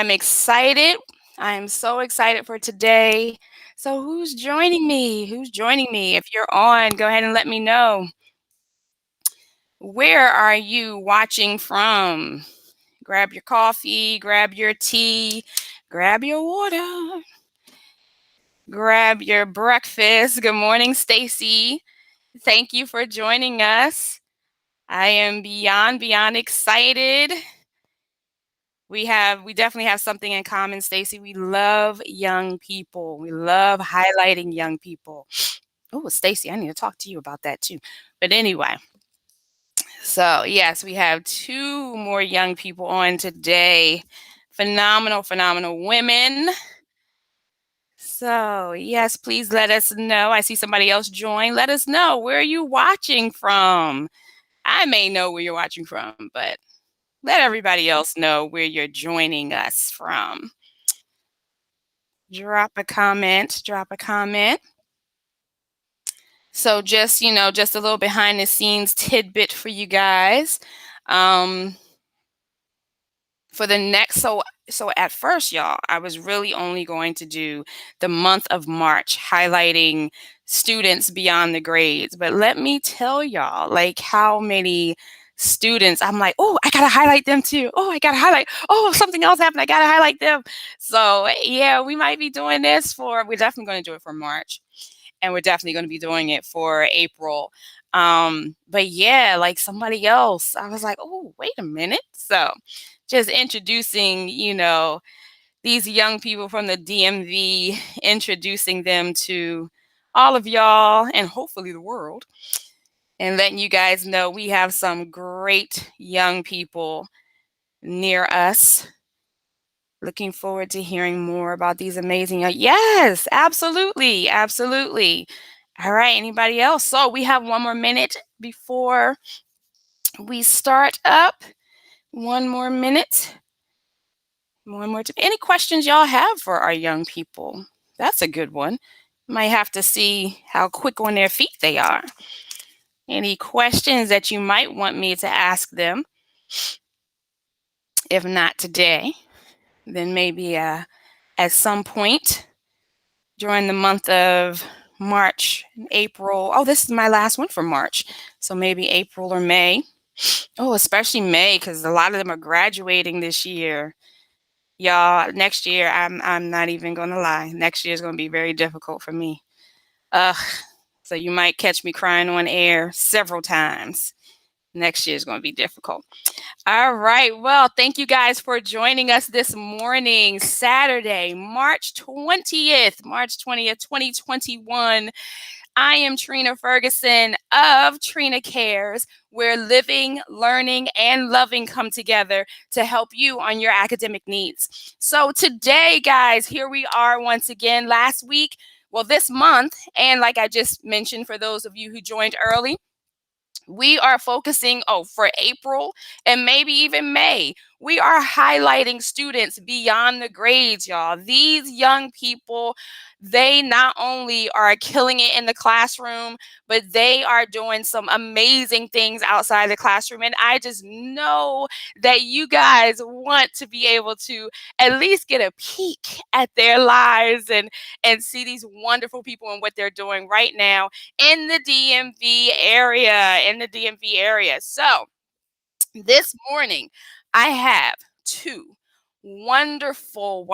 I'm excited. I am so excited for today. So, who's joining me? Who's joining me? If you're on, go ahead and let me know. Where are you watching from? Grab your coffee, grab your tea, grab your water, grab your breakfast. Good morning, Stacy. Thank you for joining us. I am beyond excited. We definitely have something in common, Stacy. We love young people. We love highlighting young people. Oh, Stacy, I need to talk to you about that too. But anyway, so yes, we have two more young people on today. Phenomenal women. So, yes, please let us know. I see somebody else join. Let us know, where are you watching from? I may know where you're watching from, but let everybody else know where you're joining us from. Drop a comment, drop a comment. So just, just a little behind the scenes tidbit for you guys. Um, for the next so at first, y'all, I was really only going to do the month of March, highlighting students beyond the grades. But let me tell y'all, like, how many students I'm like, oh, I gotta highlight them too. Oh, I gotta highlight. Oh, if something else happened, I gotta highlight them. So yeah, we might be doing this we're definitely going to do it for March, and we're definitely going to be doing it for April. But yeah, like somebody else, I was like, oh, wait a minute. So just introducing, these young people from the DMV, introducing them to all of y'all and hopefully the world, and letting you guys know we have some great young people near us. Looking forward to hearing more about these amazing. Yes, absolutely. All right, anybody else? So we have one more minute before we start up. One more minute. One more. Any questions y'all have for our young people? That's a good one. Might have to see how quick on their feet they are. Any questions that you might want me to ask them? If not today, then maybe at some point during the month of March, April. Oh, this is my last one for March. So maybe April or May. Oh, especially May, because a lot of them are graduating this year. Y'all, next year, I'm not even gonna lie. Next year is gonna be very difficult for me. Ugh. So you might catch me crying on air several times. Next year is gonna be difficult. All right. Well, thank you guys for joining us this morning, Saturday, March 20th, 2021. I am Trina Ferguson of Trina Cares, where living, learning, and loving come together to help you on your academic needs. So today, guys, here we are once again. Last week, well, this month, and like I just mentioned, for those of you who joined early, we are focusing, for April and maybe even May. We are highlighting students beyond the grades, y'all. These young people, they not only are killing it in the classroom, but they are doing some amazing things outside the classroom. And I just know that you guys want to be able to at least get a peek at their lives and see these wonderful people and what they're doing right now in the DMV area. So this morning, I have two wonderful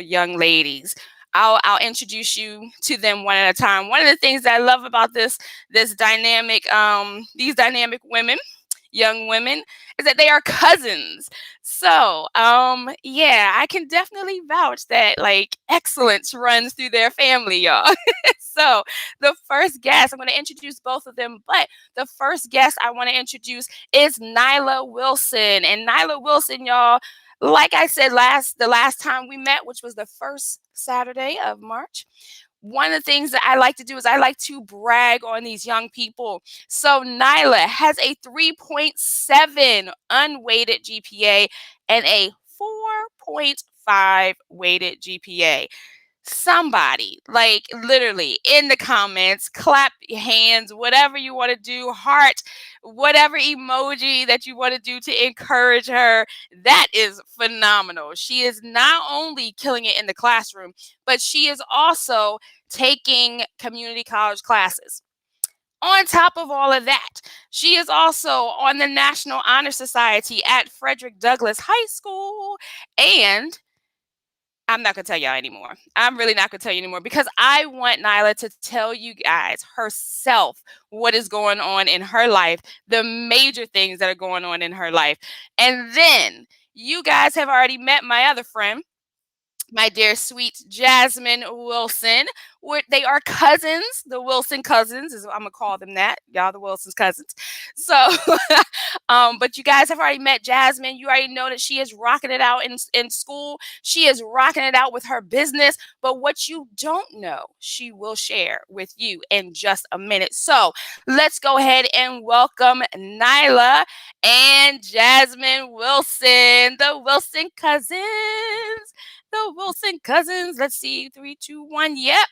young ladies. I'll introduce you to them one at a time. One of the things that I love about this dynamic, these dynamic women, young women, is that they are cousins. So, yeah, I can definitely vouch that like excellence runs through their family, y'all. So, the first guest, I'm going to introduce both of them, but the first guest I want to introduce is Nyla Wilson. And Nyla Wilson, y'all, like I said the last time we met, which was the first Saturday of March, one of the things that I like to do is I like to brag on these young people. So Nyla has a 3.7 unweighted GPA and a 4.5 weighted GPA. somebody, like literally in the comments, clap your hands, whatever you want to do, heart, whatever emoji that you want to do to encourage her. That is phenomenal. She is not only killing it in the classroom, but she is also taking community college classes. On top of all of that, she is also on the National Honor Society at Frederick Douglass High School. And I'm not gonna tell y'all anymore. I'm really not gonna tell you anymore because I want Nyla to tell you guys herself what is going on in her life, the major things that are going on in her life. And then you guys have already met my other friend, my dear sweet Jasmine Wilson. They are cousins, the Wilson cousins, is I'm gonna call them that. Y'all, the Wilson's cousins. So, but you guys have already met Jasmine. You already know that she is rocking it out in school. She is rocking it out with her business. But what you don't know, she will share with you in just a minute. So let's go ahead and welcome Nyla and Jasmine Wilson, the Wilson cousins. The Wilson cousins. Let's see. Three, two, one. Yep.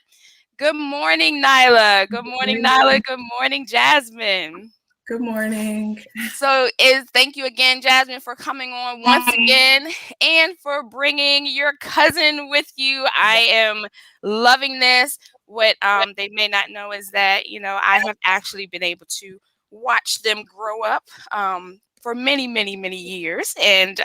Good morning, Nyla. Good morning, Nyla. Good morning, Jasmine. Good morning. So, is thank you again, Jasmine, for coming on once again and for bringing your cousin with you. I am loving this. What they may not know is that I have actually been able to watch them grow up for many, many, many years, and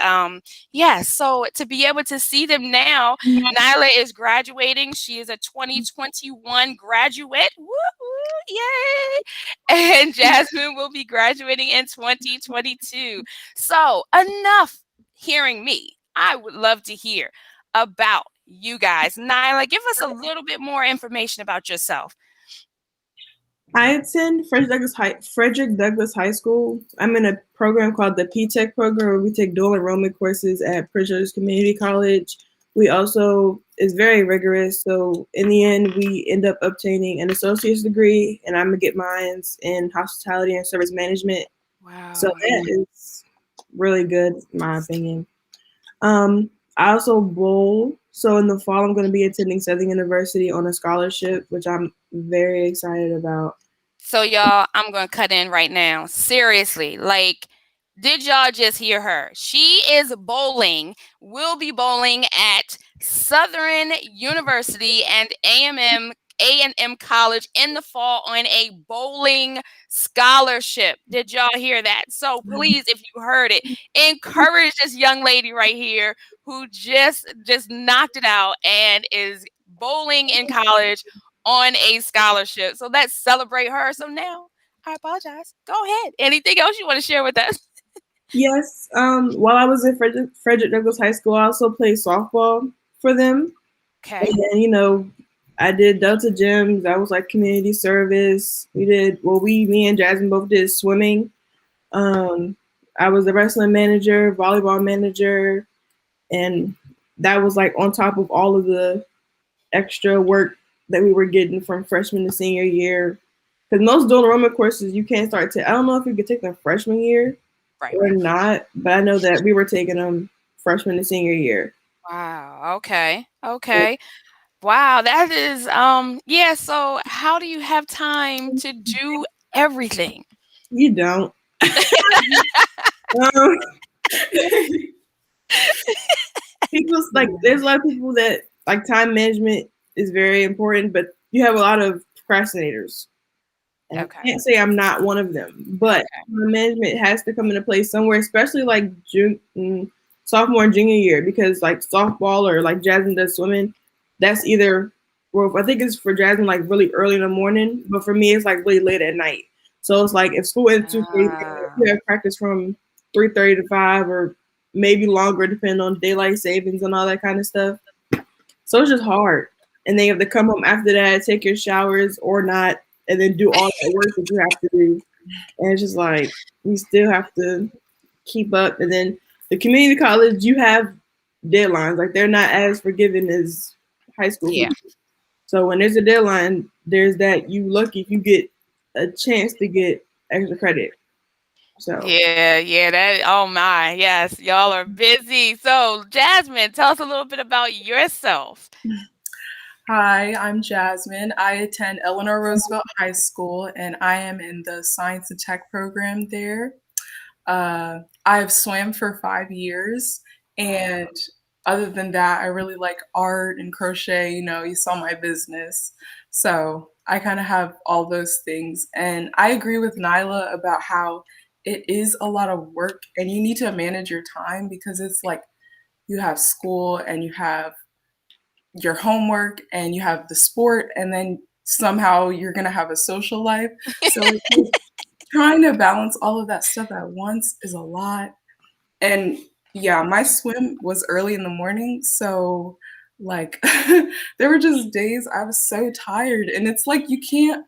yeah. So to be able to see them now, Nyla is graduating. She is a 2021 graduate. Woo, woo, yay! And Jasmine will be graduating in 2022. So, enough hearing me. I would love to hear about you guys. Nyla, give us a little bit more information about yourself. I attend Frederick Douglass High School. I'm in a program called the P-Tech program where we take dual enrollment courses at Pritchard's Community College. We also is very rigorous, so in the end we end up obtaining an associate's degree, and I'm gonna get mine's in hospitality and service management. So Wow. that is really good, in my opinion. I also bowl. So in the fall, I'm going to be attending Southern University on a scholarship, which I'm very excited about. So, y'all, I'm going to cut in right now. Seriously, like, did y'all just hear her? She is bowling, will be bowling at Southern University and A&M College in the fall on a bowling scholarship. Did y'all hear that? So please, if you heard it, encourage this young lady right here who just knocked it out and is bowling in college on a scholarship. So let's celebrate her. So now I apologize. Go ahead. Anything else you want to share with us? Yes, while I was at Frederick Douglass High School, I also played softball for them. Okay. And, I did Delta Gyms. That was like community service. Me and Jasmine both did swimming. Um, I was the wrestling manager, volleyball manager, and that was like on top of all of the extra work that we were getting from freshman to senior year. Because most dual enrollment courses you can't start to. I don't know if you could take them freshman year Right. or not, but I know that we were taking them freshman to senior year. Wow. Okay. Okay. Wow. That is yeah, so how do you have time to do everything? You don't. um, People's like there's a lot of people that like time management is very important, but you have a lot of procrastinators. And I Okay. can't say I'm not one of them, but Okay. time management has to come into place somewhere, especially like sophomore and junior year, because like softball or like Jasmine does swimming, that's either, well, I think it's for Jasmine like really early in the morning, but for me it's like really late at night. So it's like if school ends 2:30, Ah, you have practice from 3:30 to 5 or maybe longer depending on daylight savings and all that kind of stuff. So it's just hard. And then you have to come home after that, take your showers or not, and then do all that work that you have to do. And it's just like you still have to keep up. And then the community college, you have deadlines. Like they're not as forgiving as high school yeah. people. So when there's a deadline, there's that you lucky if you get a chance to get extra credit. So Yeah, yeah, that oh my. Yes, y'all are busy. So, Jasmine, tell us a little bit about yourself. Hi, I'm Jasmine. I attend Eleanor Roosevelt High School and I am in the science and tech program there. I've swam for 5 years, and other than that, I really like art and crochet. You saw my business. So I kind of have all those things. And I agree with Nyla about how it is a lot of work and you need to manage your time because it's like you have school and you have your homework and you have the sport and then somehow you're going to have a social life. So it's like trying to balance all of that stuff at once is a lot. And yeah, my swim was early in the morning, so like there were just days I was so tired and it's like you can't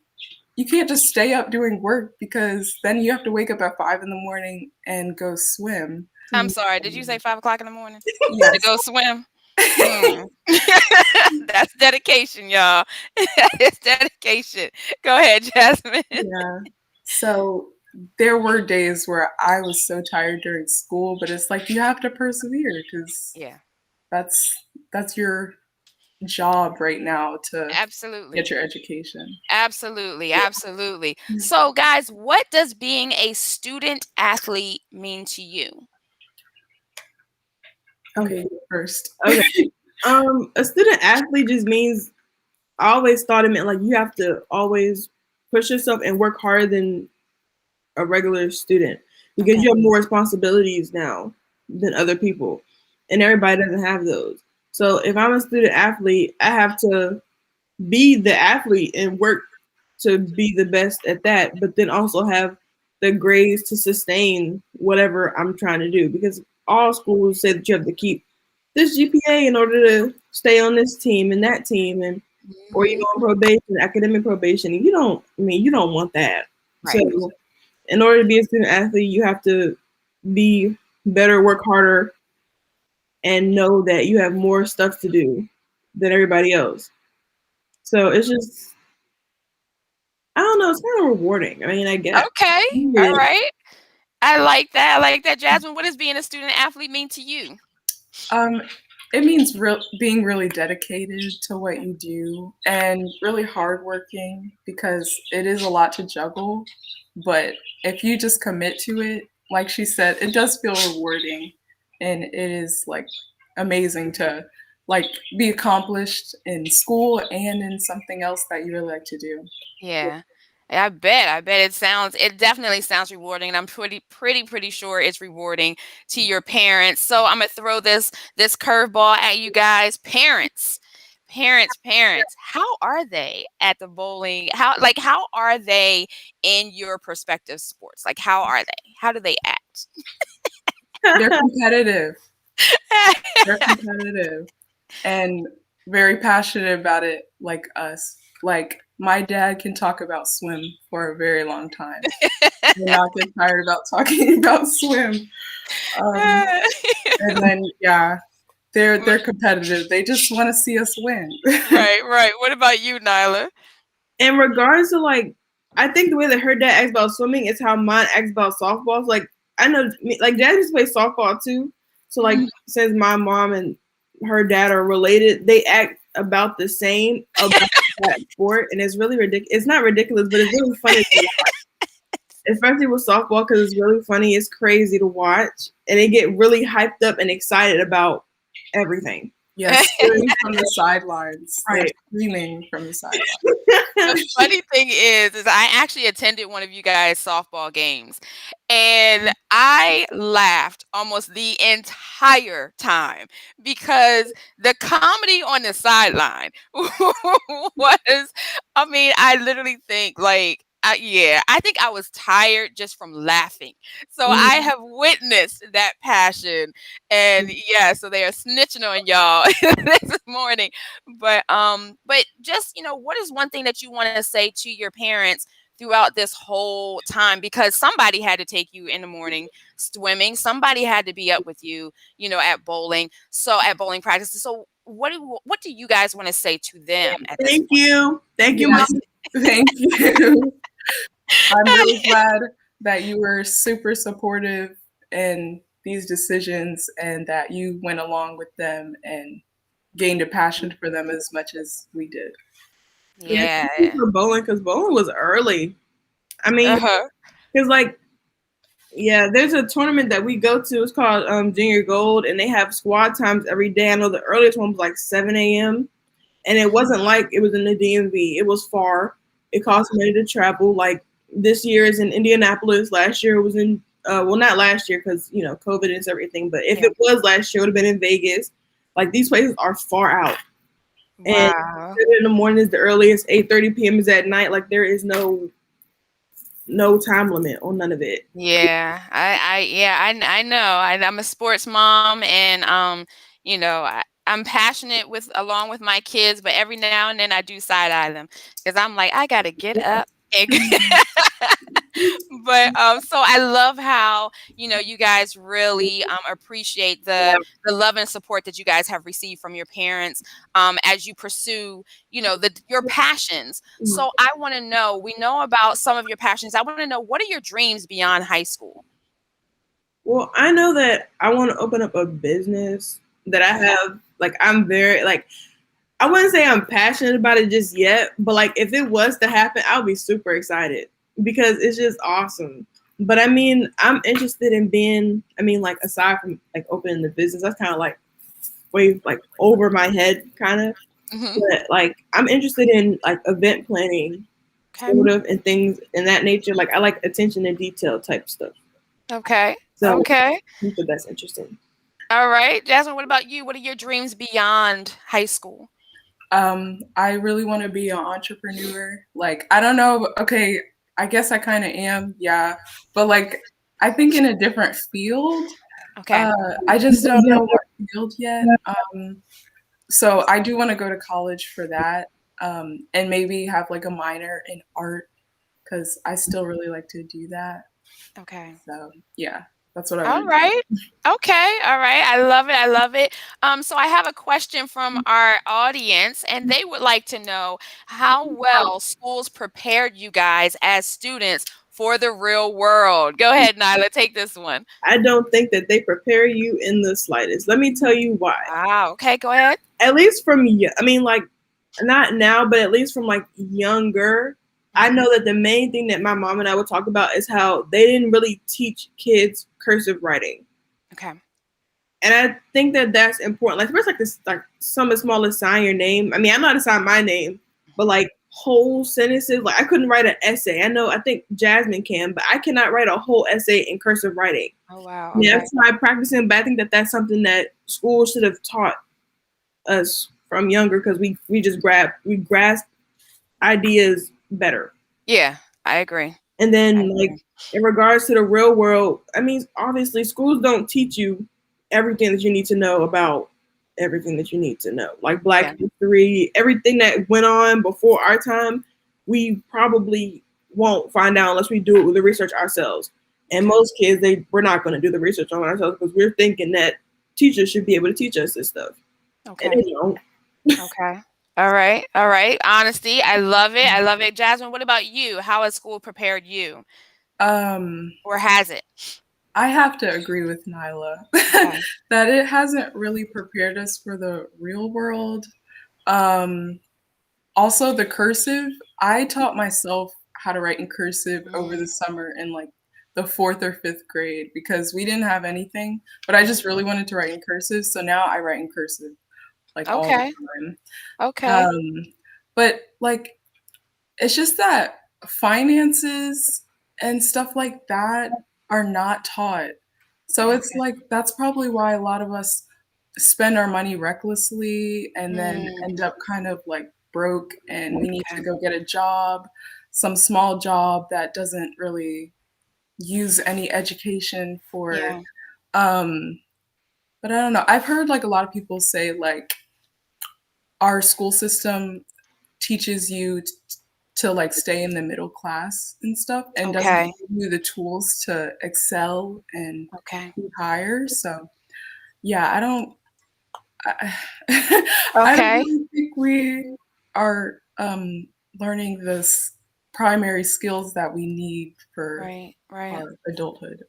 just stay up doing work because then you have to wake up at 5 in the morning and go swim. I'm sorry, did you say 5 o'clock in the morning to Yes. go swim? Mm. That's dedication, y'all. It's dedication. Go ahead, Jasmine. Yeah. So there were days where I was so tired during school, but it's like you have to persevere because Yeah, that's that's your job right now to get absolutely. your education. Absolutely, absolutely. So, guys, what does being a student athlete mean to you? Okay, you first. Okay. A student athlete just means I always thought it meant like you have to always push yourself and work harder than a regular student because Okay. you have more responsibilities now than other people, and everybody doesn't have those. So if I'm a student athlete, I have to be the athlete and work to be the best at that, but then also have the grades to sustain whatever I'm trying to do because all schools say that you have to keep this GPA in order to stay on this team and that team and or you Hmm. go on probation, academic probation. And you don't I mean you don't want that. Right. So in order to be a student athlete, you have to be better, work harder, and know that you have more stuff to do than everybody else. So it's just I don't know. It's kind of rewarding. I mean, I get Okay. All it. right. I like that. I like that, Jasmine. What does being a student athlete mean to you? Um, it means being really dedicated to what you do and really hardworking because it is a lot to juggle. But if you just commit to it, like she said, it does feel rewarding, and it is like amazing to like be accomplished in school and in something else that you really like to do. Yeah. I bet. I bet it definitely sounds rewarding, and I'm pretty sure it's rewarding to your parents. So I'm gonna throw this curveball at you guys. Parents. Parents, how are they at the bowling? How are they in your perspective sports? Like how are they? How do they act? They're competitive. They're competitive and very passionate about it, like us. Like my dad can talk about swim for a very long time. Do not get tired about talking about swim. Um, and then yeah, they're competitive. They just want to see us win. Right, right. What about you, Nyla? In regards to like, I think the way that her dad acts about swimming is how mine acts about softball. So, like, I know, like, dad used to play softball too. So, like, since my mom and her dad are related, they act about the same about that sport, and it's really ridiculous. It's not ridiculous, but it's really funny to watch, especially with softball because it's really funny. It's crazy to watch, and they get really hyped up and excited about everything. Yes, screaming from the sidelines. They're Right. screaming from the sidelines. The funny thing is I actually attended one of you guys' softball games, and I laughed almost the entire time because the comedy on the sideline was, I mean, I literally think like, yeah, I think I was tired just from laughing. So I Mhm. have witnessed that passion, and yeah, so they are snitching on y'all this morning. But just, what is one thing that you want to say to your parents throughout this whole time? Because somebody had to take you in the morning swimming, somebody had to be up with you, at bowling, so at bowling practices. So what do you guys want to say to them at this Thank you. Thank you, mom. Yes, thank you. I'm really glad that you were super supportive in these decisions and that you went along with them and gained a passion for them as much as we did. Yeah, thank you Yeah. for bowling because bowling was early. I mean, Uh-huh. because like yeah, there's a tournament that we go to. It's called Junior Gold, and they have squad times every day. I know the earliest one was like 7 a.m. And it wasn't like it was in the DMV. It was far. It cost money to travel. Like this year is in Indianapolis. Last year it was in well, not last year because COVID and everything. But if Yeah. it was last year, it would have been in Vegas. Like these places are far out, and Wow. 7 in the morning is the earliest. 8:30 p.m. is at night. Like there is no time limit on none of it. Yeah, I know. I'm a sports mom, and I'm passionate with along with my kids, but every now and then I do side eye them because I'm like, I gotta get up and but so I love how you guys really appreciate the love and support that you guys have received from your parents as you pursue your passions. So I want to know, we know about some of your passions. I want to know, what are your dreams beyond high school? Well, I know that I want to open up a business that I Okay. have. Like, I'm very, like, I wouldn't say I'm passionate about it just yet, but like, if it was to happen, I'll be super excited because it's just awesome. But I mean, I'm interested in being, I mean, like, aside from like opening the business, that's kind of like way like over my head, kind of. Hmm. But like, I'm interested in like event planning, Okay. sort of, and things in that nature. Like, I like attention to detail type stuff. Okay. So Okay. I think that that's interesting. All right. Jasmine, what about you? What are your dreams beyond high school? I really want to be an entrepreneur. Like, I don't know. Okay, I guess I kind of am. Yeah, but like, I think in a different field. Okay. I just don't know what field yet. So I do want to go to college for that, and maybe have like a minor in art because I still really like to do that. Okay. So yeah, that's what I All want to do. right. Okay. All right. I love it. I love it. So I have a question from our audience, and they would like to know how well schools prepared you guys as students for the real world. Go ahead, Nyla. Take this one. I don't think that they prepare you in the slightest. Let me tell you why. Wow. Okay. Go ahead. At least from, I mean, like, not now, but at least from like younger, I Hmm. know that the main thing that my mom and I would talk about is how they didn't really teach kids cursive writing. Okay. And I think that that's important. Like, especially like this, like some as small as sign your name. I mean, I know how to sign my name, but like whole sentences, like I couldn't write an essay. I know, I think Jasmine can, but I cannot write a whole essay in cursive writing. Oh, wow. Yeah, Okay. I've tried practicing, but I think that that's something that school should have taught us from younger because we grasp ideas better. Yeah, I agree. And I then like agree. in regards to the real world, I mean, obviously schools don't teach you everything that you need to know about everything that you need to know. Like Black Yeah. history, everything that went on before our time, we probably won't find out unless we do it with the research ourselves. And Okay. most kids, we're not going to do the research on ourselves because we're thinking that teachers should be able to teach us this stuff, and Okay. they don't. Okay. All right. All right. Honesty. I love it. I love it. Jasmine, what about you? How has school prepared you? Um, Or has it? I have to agree with Nyla Okay. that it hasn't really prepared us for the real world. Um, Also, the cursive, I taught myself how to write in cursive over Mm, the summer in like the fourth or fifth grade because we didn't have anything, but I just really wanted to write in cursive. So now I write in cursive like all the okay. time. Okay. But like, it's just that finances and stuff like that are not taught. So it's Okay. like, that's probably why a lot of us spend our money recklessly and then Mm, end up kind of like broke and we need to okay. go get a job, some small job that doesn't really use any education for Yeah. um but I don't know. I've heard like a lot of people say like our school system teaches you to like stay in the middle class and stuff and doesn't Okay. give you the tools to excel and Okay. be higher. So yeah, I, I don't Okay. really think we are learning this primary skills that we need for Right. Right. our adulthood.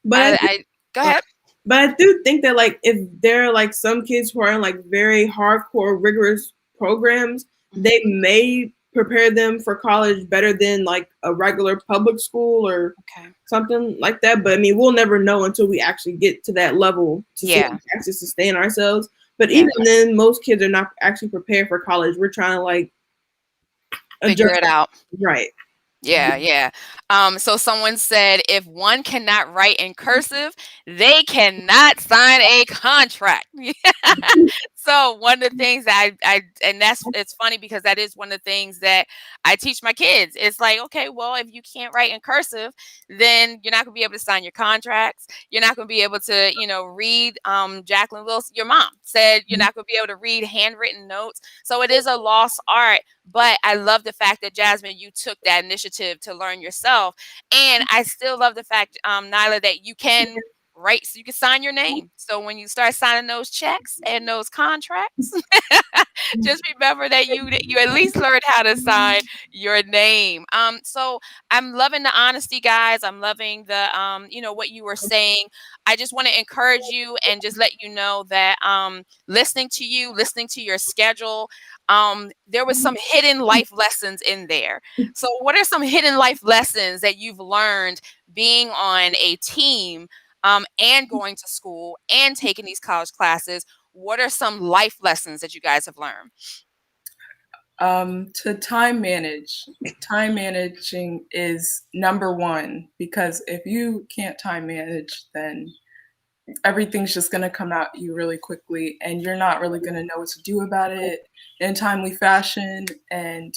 But I I go think, ahead. But I do think that like if there are like some kids who are in like very hardcore rigorous programs, Mhm. they may prepare them for college better than like a regular public school or Okay. something like that. But I mean, we'll never know until we actually get to that level to see if Yeah. we can actually sustain ourselves. But Yeah. even then, most kids are not actually prepared for college. We're trying to like Figure adjust it out. right. Yeah, yeah. So someone said if one cannot write in cursive, they cannot sign a contract. So one of the things that I and that's it's funny because that is one of the things that I teach my kids. It's like, okay, well, if you can't write in cursive, then you're not gonna be able to sign your contracts. You're not gonna be able to, read. Jacqueline Wilson, your mom said you're not gonna be able to read handwritten notes. So it is a lost art. But I love the fact that Jasmine, you took that initiative to learn yourself, and I still love the fact, Nyla, that you can write, so you can sign your name. So when you start signing those checks and those contracts, just remember that you at least learned how to sign your name. So I'm loving the honesty, guys. I'm loving the what you were saying. I just want to encourage you and just let you know that listening to you, listening to your schedule, there was some hidden life lessons in there. So what are some hidden life lessons that you've learned being on a team, and going to school and taking these college classes? What are some life lessons that you guys have learned? To time manage. Time managing is number one because if you can't time manage, then everything's just going to come at you really quickly and you're not really going to know what to do about it in a timely fashion. And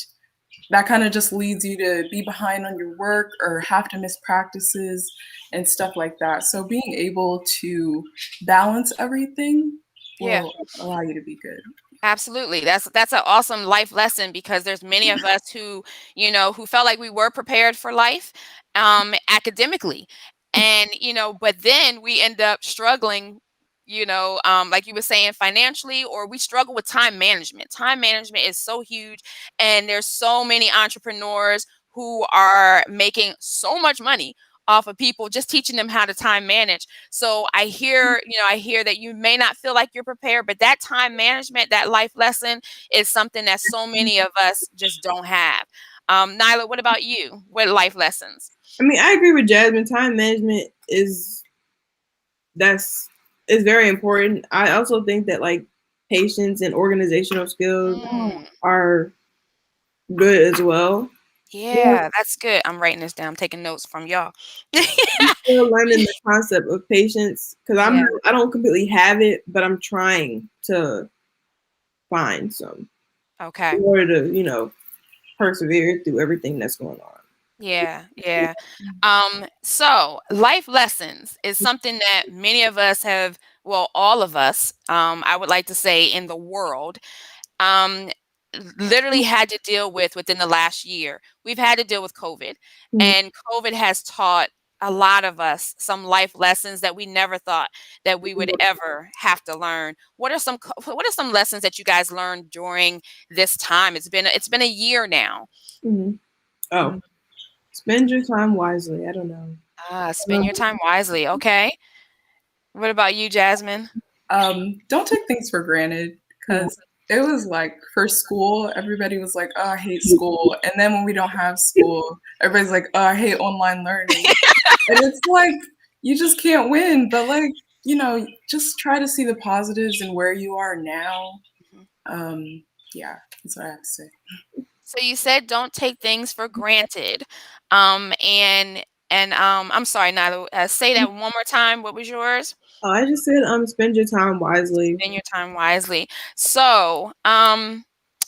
that kind of just leads you to be behind on your work or have to miss practices and stuff like that. So being able to balance everything Yeah. will allow you to be good. Absolutely. That's an awesome life lesson because there's many of us who, who felt like we were prepared for life, academically. And, but then we end up struggling, like you were saying, financially, or we struggle with time management. Time management is so huge, and there's so many entrepreneurs who are making so much money off of people just teaching them how to time manage. So I hear that you may not feel like you're prepared, but that time management, that life lesson is something that so many of us just don't have. Nyla, what about you? What life lessons? I mean, I agree with Jasmine. Time management that's is very important. I also think that like patience and organizational skills Mm, are good as well. Yeah, yeah, that's good. I'm writing this down. I'm taking notes from y'all. still learning the concept of patience because Yeah. I don't completely have it, but I'm trying to find some Okay. in order to persevere through everything that's going on. Yeah, yeah. So life lessons is something that many of us have, well, all of us, I would like to say in the world, um, literally had to deal with within the last year. We've had to deal with COVID, Mhm. and COVID has taught a lot of us some life lessons that we never thought that we would ever have to learn. What are some lessons that you guys learned during this time? It's been a year now. Mhm. Oh, spend your time wisely. I don't know. Spend your time wisely. Okay. What about you, Jasmine? Don't take things for granted because it was like for school, everybody was like, oh, I hate school. And then when we don't have school, everybody's like, oh, I hate online learning. And it's like, you just can't win. But like, just try to see the positives in where you are now. Mhm. Um, yeah, that's what I have to say. So you said don't take things for granted. I'm sorry, Nada. Say that one more time. What was yours? Oh, I just said spend your time wisely. Spend your time wisely. So,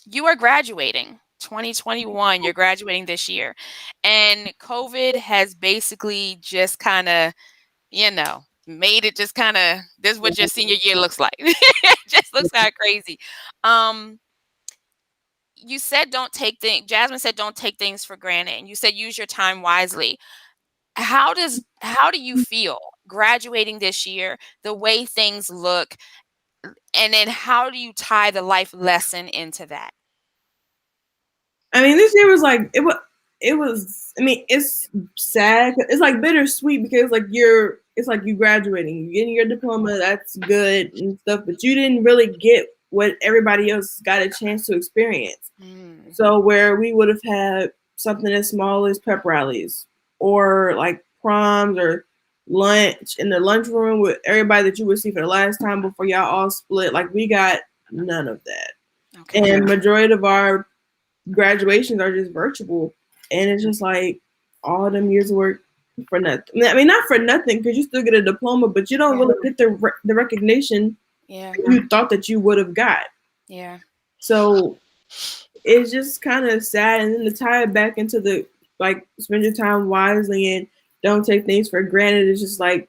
you are graduating 2021. You're graduating this year, and COVID has basically just kind of, made it just kind of. This is what your senior year looks like. It just looks kind of crazy. Um, you said don't take things. Jasmine said don't take things for granted, and you said use your time wisely. How do you feel graduating this year? The way things look, and then how do you tie the life lesson into that? I mean, this year was like it was. I mean, it's sad. It's like bittersweet because like it's like you graduating, you getting your diploma. That's good and stuff, but you didn't really get what everybody else got a chance to experience. Mm. So where we would have had something as small as pep rallies or like proms or lunch in the lunchroom with everybody that you would see for the last time before y'all all split. Like we got none of that. Okay. And majority of our graduations are just virtual. And it's just like all them years of work for nothing. I mean, not for nothing because you still get a diploma, but you don't Yeah. really get the recognition Yeah. you thought that you would have got. Yeah. So it's just kind of sad. And then to tie it back into the like spend your time wisely and don't take things for granted. It's just like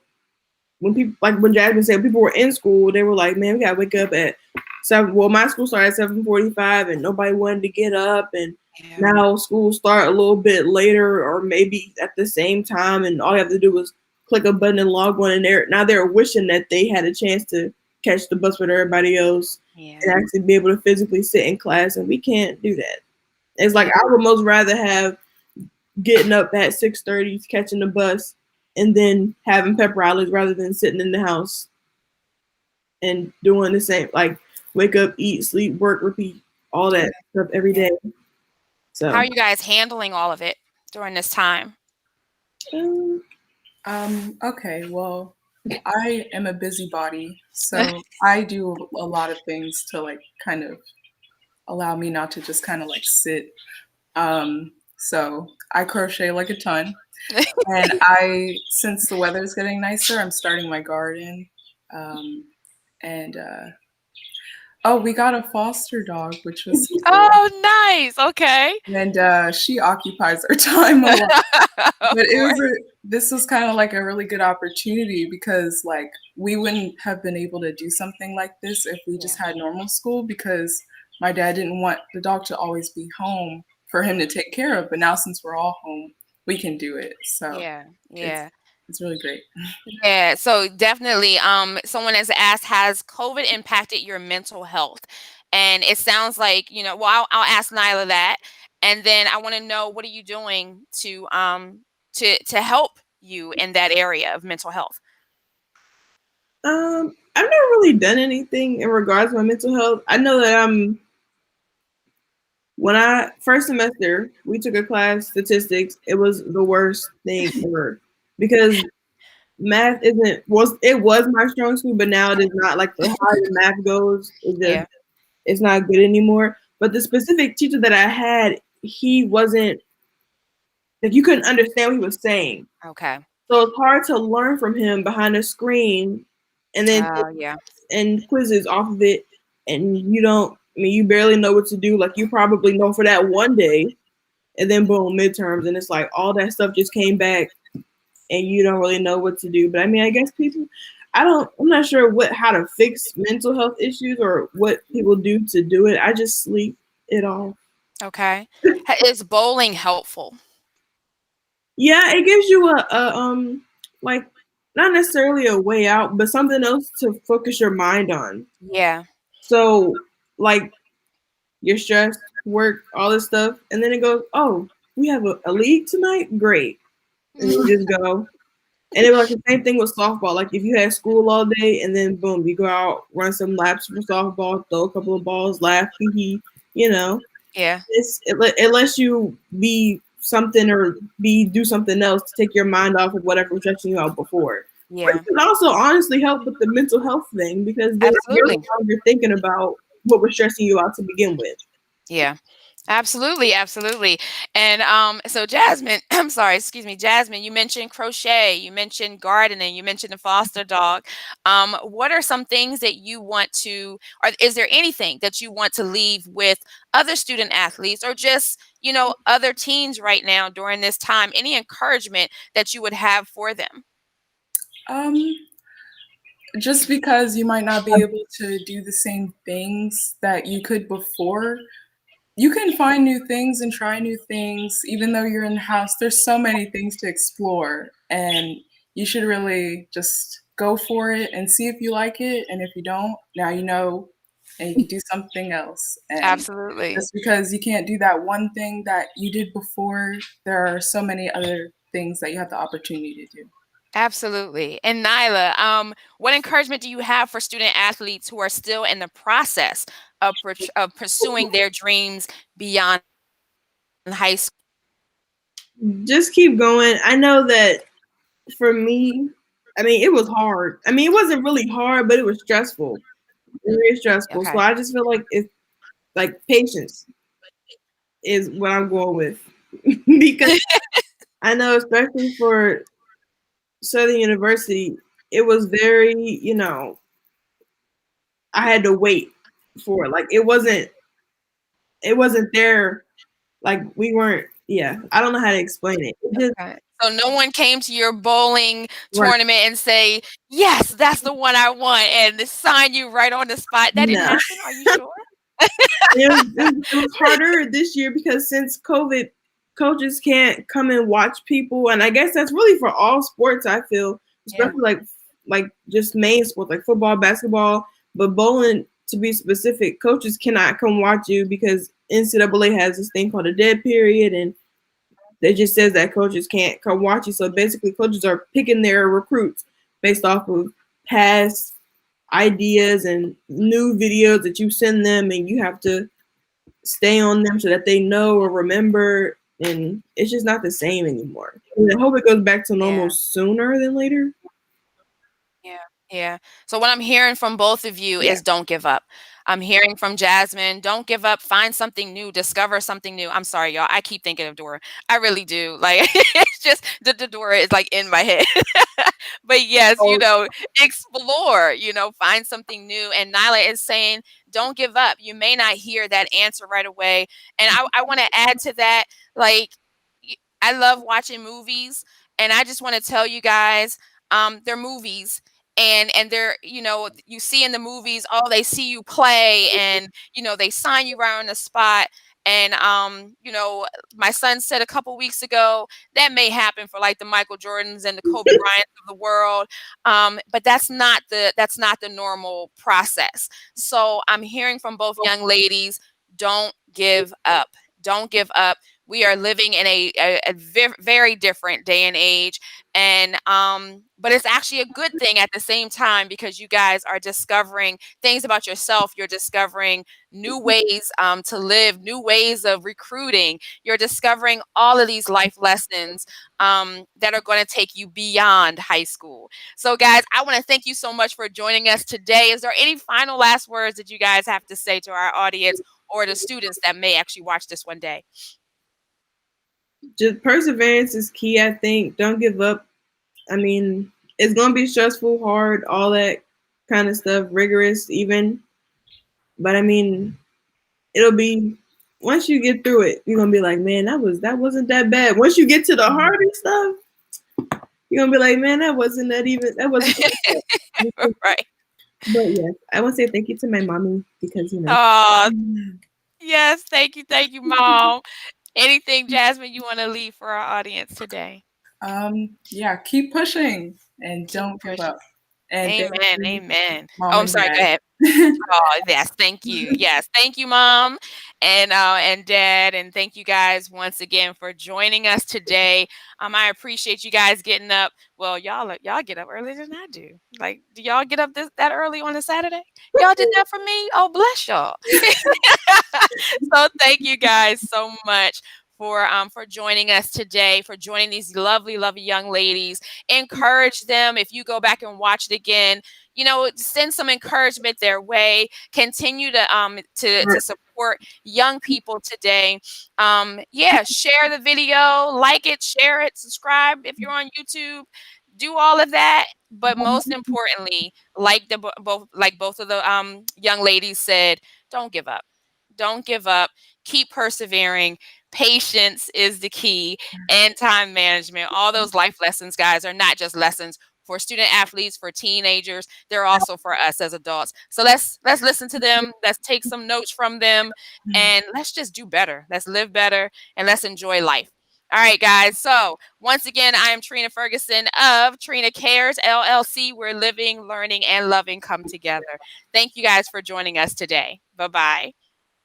when people like when Jasmine said people were in school, they were like, man, we gotta wake up at 7. Well, my school started at 7:45, and nobody wanted to get up. And Yeah. now school start a little bit later, or maybe at the same time, and all you have to do was click a button and log on. And they're wishing that they had a chance to catch the bus with everybody else and Yeah. actually be able to physically sit in class, and we can't do that. It's like Yeah. I would most rather have getting up at 6:30, catching the bus, and then having pep rallies rather than sitting in the house and doing the same, like wake up, eat, sleep, work, repeat, all that stuff every Yeah. day. How are So, you guys handling all of it during this time? um, Okay, well, I am a busybody, so I do a lot of things to like kind of allow me not to just kind of like sit. So I crochet like a ton, and since the weather is getting nicer, I'm starting my garden. Um, and Oh, we got a foster dog, which was cool, Oh, nice. Okay. and she occupies our time a lot. Of But course. this was kind of like a really good opportunity because like we wouldn't have been able to do something like this if we Yeah. just had normal school because my dad didn't want the dog to always be home for him to take care of. But now since we're all home, we can do it. So Yeah. it's Yeah. it's really great. Yeah, so definitely, someone has asked, has COVID impacted your mental health? And it sounds like, well, I'll ask Nyla that, and then I want to know what are you doing to help you in that area of mental health? I've never really done anything in regards to my mental health. I know that when I first semester we took a class statistics. It was the worst thing ever because math isn't was my strong suit, but now it is not. Like the higher math goes, Yeah. it's not good anymore. But the specific teacher that I had, he wasn't like you couldn't understand what he was saying. Okay. So it's hard to learn from him behind a screen and then Oh, yeah. and quizzes off of it and you don't I mean you barely know what to do. Like you probably know for that one day and then boom, midterms and it's like all that stuff just came back and you don't really know what to do. But I mean I guess people I'm not sure how to fix mental health issues or what people do to do it. I just sleep it off. Okay. Is bowling helpful? Yeah, it gives you like not necessarily a way out, but something else to focus your mind on. Yeah. So like you're stressed, work, all this stuff, and then it goes, oh, we have a league tonight? Great. And you just go. And it was like the same thing with softball. Like if you had school all day and then boom, you go out, run some laps for softball, throw a couple of balls, laugh, hee hee, you know. Yeah. It lets you be something or do something else to take your mind off of whatever was stressing you out before. Which Yeah. can also honestly help with the mental health thing because then you're no Absolutely. longer thinking about what was stressing you out to begin with. Yeah. Absolutely, absolutely. And so Jasmine, I'm sorry, excuse me, Jasmine, you mentioned crochet, you mentioned gardening, you mentioned the foster dog. What are some things that you want to, or is there anything that you want to leave with other student athletes or just, other teens right now during this time? Any encouragement that you would have for them? Um, just because you might not be able to do the same things that you could before, you can find new things and try new things even though you're in the house. There's so many things to explore, and you should really just go for it and see if you like it. And if you don't, now you know and you can do something else. And Absolutely. just because you can't do that one thing that you did before, there are so many other things that you have the opportunity to do. Absolutely. And Nyla, what encouragement do you have for student athletes who are still in the process of pursuing their dreams beyond high school? Just keep going. I know that for me, I mean, it was hard. I mean, it wasn't really hard, but it was stressful, very stressful. So Okay. I just feel like it's like patience is what I'm going with because I know, especially for Southern University, it was very, I had to wait for it. Like it wasn't there. Like we weren't. Yeah, I don't know how to explain it. It just Okay. So no one came to your bowling right. tournament and say, "Yes, that's the one I want," and sign you right on the spot. That didn't No. happen. Are you sure? It was harder this year because since COVID, coaches can't come and watch people, and I guess that's really for all sports. I feel, Yeah. especially like just main sports like football, basketball, but bowling to be specific, coaches cannot come watch you because NCAA has this thing called a dead period, and they just says that coaches can't come watch you. So basically, coaches are picking their recruits based off of past ideas and new videos that you send them, and you have to stay on them so that they know or remember. And it's just not the same anymore. And I hope it goes back to normal Yeah. sooner than later. Yeah, yeah. So what I'm hearing from both of you Yeah. is don't give up. I'm hearing from Jasmine, don't give up, find something new, discover something new. I'm sorry, y'all. I keep thinking of Dora. I really do. Like it's just the Dora is like in my head. But yes, Oh, explore, find something new. And Nyla is saying, don't give up. You may not hear that answer right away. And I want to add to that, like, I love watching movies. And I just want to tell you guys, they're movies and they're you see in the movies, oh, they see you play and they sign you right on the spot. And my son said a couple weeks ago that may happen for like the Michael Jordans and the Kobe Bryants of the world, but that's not the normal process. So I'm hearing from both young ladies, don't give up. Don't give up. We are living in a very different day and age, and but it's actually a good thing at the same time because you guys are discovering things about yourself. You're discovering new ways to live, new ways of recruiting. You're discovering all of these life lessons that are going to take you beyond high school. So guys, I want to thank you so much for joining us today. Is there any final last words that you guys have to say to our audience or the students that may actually watch this one day? just perseverance is key. I think. Don't give up. I mean, it's gonna be stressful, hard, all that kind of stuff, rigorous even. But I mean, it'll be once you get through it, you're gonna be like, man, that wasn't that bad. Once you get to the harder stuff, you're gonna be like, man, that wasn't that bad. Right. But yes, I want to say thank you to my mommy because Oh, yes. Thank you, Mom. Anything, Jasmine, you want to leave for our audience today? Yeah, keep pushing and Keep don't give pushing. up. And thank Amen. you, Amen. mom Oh, I'm and sorry. Go ahead. dad. Oh, yes, thank you. Yes, thank you, Mom, and Dad, and thank you guys once again for joining us today. I appreciate you guys getting up. Well, y'all get up earlier than I do. Like, do y'all get up that early on a Saturday? Y'all did that for me. Oh, bless y'all. So thank you guys so much for joining us today, for joining these lovely, lovely young ladies. Encourage them if you go back and watch it again. Send some encouragement their way. Continue to support young people today. Yeah, share the video, like it, share it, subscribe if you're on YouTube. Do all of that, but most importantly, both of the young ladies said, don't give up. Don't give up. Keep persevering. Patience is the key, and time management. All those life lessons, guys, are not just lessons for student athletes, for teenagers. They're also for us as adults. So let's listen to them. Let's take some notes from them, and let's just do better. Let's live better, and let's enjoy life. All right, guys. So once again, I am Trina Ferguson of Trina Cares LLC, where living, learning, and loving come together. Thank you guys for joining us today. Bye bye.